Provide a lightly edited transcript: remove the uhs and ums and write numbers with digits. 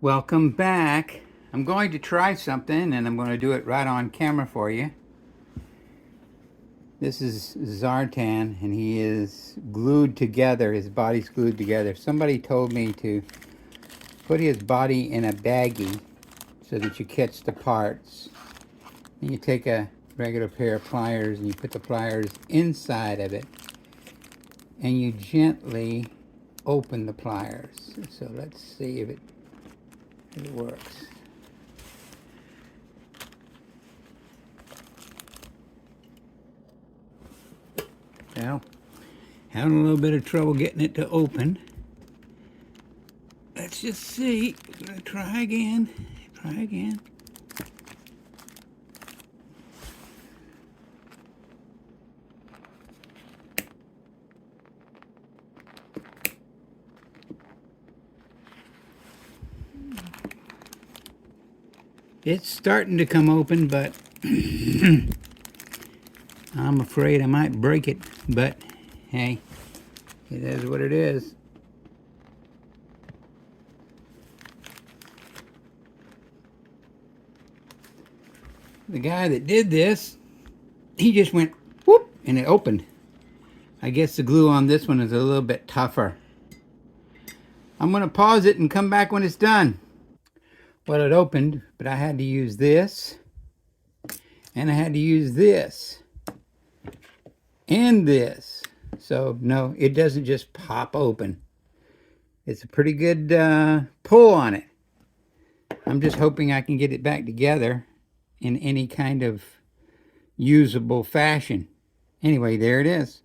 Welcome back. I'm going to try something and I'm going to do it right on camera for you. This is Zartan and he is glued together. His body's glued together. Somebody told me to put his body in a baggie so that you catch the parts. And you take a regular pair of pliers and you put the pliers inside of it and you gently open the pliers. So let's see if it works. Well, having a little bit of trouble getting it to open. Let's just see. I'm gonna try again. Try again. It's starting to come open, but I'm afraid I might break it. But hey, it is what it is. The guy that did this, he just went whoop and it opened. I guess the glue on this one is a little bit tougher. I'm going to pause it and come back when it's done. Well, it opened, but I had to use this, and I had to use this, and this. So, no, it doesn't just pop open. It's a pretty good pull on it. I'm just hoping I can get it back together in any kind of usable fashion. Anyway, there it is.